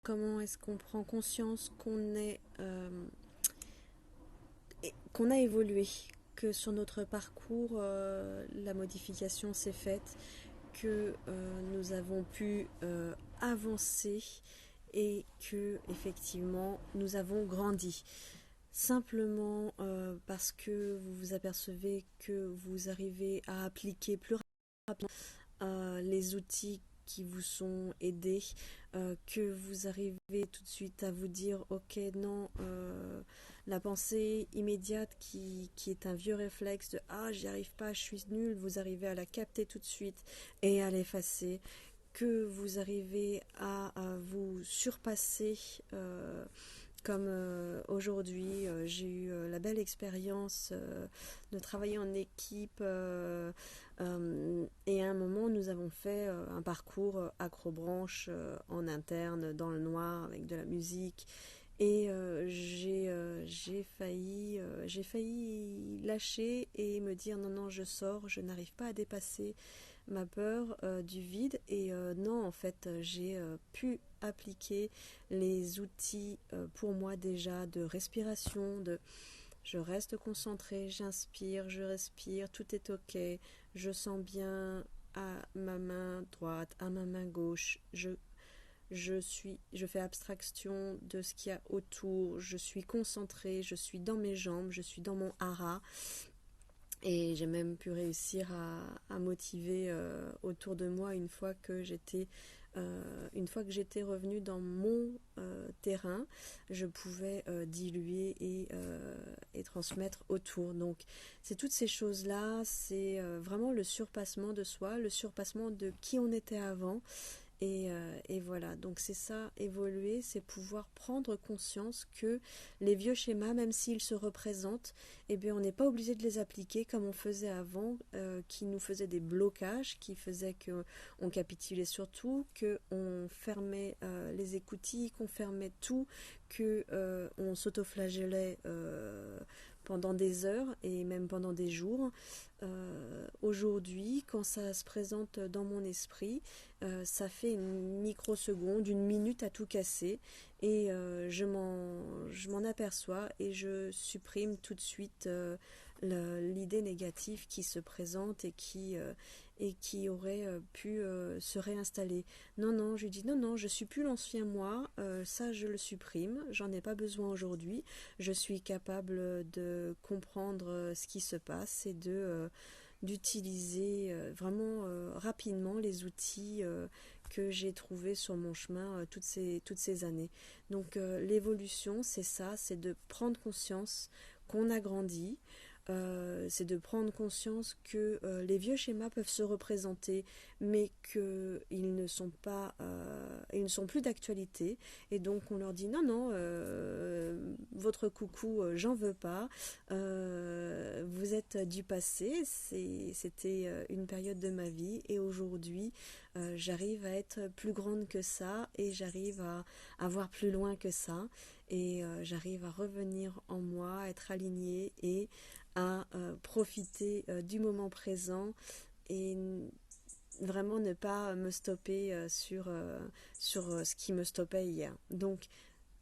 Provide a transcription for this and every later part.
Comment est-ce qu'on prend conscience qu'on a évolué, que sur notre parcours, la modification s'est faite, que nous avons pu avancer et que effectivement nous avons grandi. Simplement parce que vous vous apercevez que vous arrivez à appliquer plus rapidement les outils qui vous sont aidés, que vous arrivez tout de suite à vous dire ok non, la pensée immédiate qui est un vieux réflexe de ah j'y arrive pas, je suis nul, vous arrivez à la capter tout de suite et à l'effacer, que vous arrivez à vous surpasser, comme aujourd'hui, j'ai eu la belle expérience de travailler en équipe, et à un moment nous avons fait un parcours acrobranche en interne dans le noir avec de la musique et j'ai failli lâcher et me dire non non je sors, je n'arrive pas à dépasser ma peur du vide et non en fait j'ai pu appliquer les outils pour moi déjà de respiration, de je reste concentrée, j'inspire, je respire, tout est ok, je sens bien à ma main droite, à ma main gauche, je fais abstraction de ce qu'il y a autour, je suis concentrée, je suis dans mes jambes, je suis dans mon hara. Et j'ai même pu réussir à motiver autour de moi une fois que j'étais revenue dans mon terrain, je pouvais diluer et transmettre autour. Donc c'est toutes ces choses-là, c'est vraiment le surpassement de soi, le surpassement de qui on était avant. Et voilà, donc c'est ça, évoluer, c'est pouvoir prendre conscience que les vieux schémas, même s'ils se représentent, eh bien, on n'est pas obligé de les appliquer comme on faisait avant, qui nous faisaient des blocages, qui faisaient qu'on capitulait sur tout, qu'on fermait les écoutilles, qu'on fermait tout, qu'on s'autoflagellait pendant des heures et même pendant des jours. Aujourd'hui, quand ça se présente dans mon esprit, ça fait une microseconde, une minute à tout casser et je m'en aperçois et je supprime tout de suite l'idée négative qui se présente et qui aurait pu se réinstaller. Non, non, je lui dis non, non, je suis plus l'ancien moi, ça je le supprime, j'en ai pas besoin aujourd'hui, je suis capable de comprendre ce qui se passe et d'utiliser vraiment rapidement les outils que j'ai trouvés sur mon chemin toutes ces années. Donc l'évolution, c'est ça, c'est de prendre conscience qu'on a grandi, c'est de prendre conscience que les vieux schémas peuvent se représenter, mais qu'ils ne sont pas, ils ne sont plus d'actualité. Et donc on leur dit non, non, votre coucou, j'en veux pas. Vous êtes du passé. C'était une période de ma vie, et aujourd'hui, j'arrive à être plus grande que ça, et j'arrive à voir plus loin que ça. Et j'arrive à revenir en moi, à être alignée et à profiter du moment présent et vraiment ne pas me stopper sur ce qui me stoppait hier. Donc,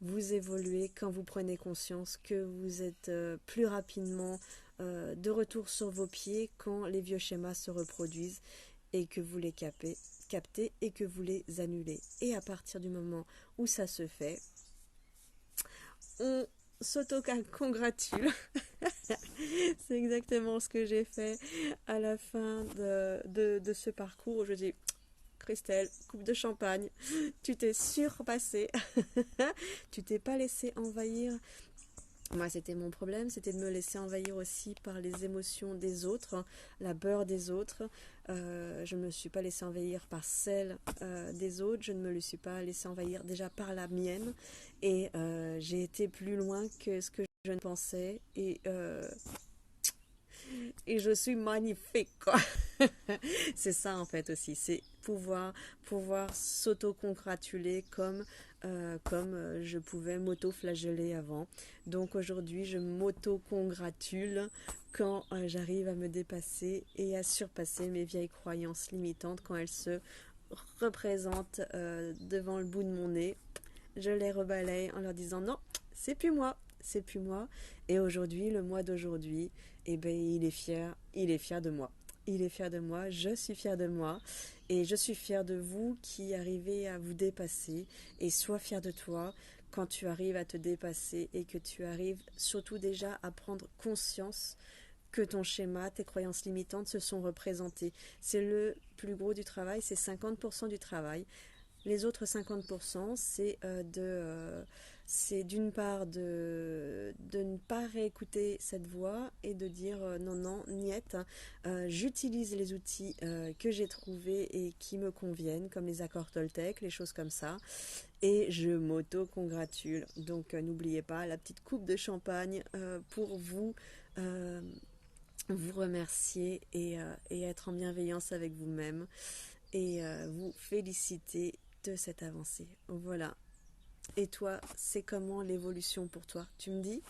vous évoluez quand vous prenez conscience que vous êtes plus rapidement de retour sur vos pieds quand les vieux schémas se reproduisent et que vous les captez et que vous les annulez. Et à partir du moment où ça se fait, on s'auto-congratule. C'est exactement ce que j'ai fait à la fin de ce parcours où je dis Christelle, coupe de champagne, tu t'es surpassée, tu t'es pas laissé envahir. Moi, c'était mon problème, c'était de me laisser envahir aussi par les émotions des autres, la peur des autres. Je ne me suis pas laissée envahir par celle des autres, je ne me le suis pas laissée envahir déjà par la mienne. Et j'ai été plus loin que ce que je ne pensais. Et je suis magnifique, quoi. C'est ça en fait aussi, c'est pouvoir s'auto-congratuler comme je pouvais m'auto-flageller avant. Donc aujourd'hui, je m'auto-congratule quand j'arrive à me dépasser et à surpasser mes vieilles croyances limitantes quand elles se représentent devant le bout de mon nez. je les rebalaye en leur disant non, c'est plus moi, c'est plus moi. Et aujourd'hui, le moi d'aujourd'hui, eh ben, il est fier de moi. Il est fier de moi, je suis fière de moi et je suis fière de vous qui arrivez à vous dépasser et sois fier de toi quand tu arrives à te dépasser et que tu arrives surtout déjà à prendre conscience que ton schéma, tes croyances limitantes se sont représentées. C'est le plus gros du travail, c'est 50% du travail. Les autres 50%, c'est d'une part de ne pas réécouter cette voix et de dire non, non, niette, j'utilise les outils que j'ai trouvés et qui me conviennent, comme les accords Toltec, les choses comme ça, et je m'auto-congratule. Donc n'oubliez pas la petite coupe de champagne pour euh, vous remercier et être en bienveillance avec vous-même et vous féliciter de cette avancée. Voilà. Et toi, c'est comment l'évolution pour toi? Tu me dis?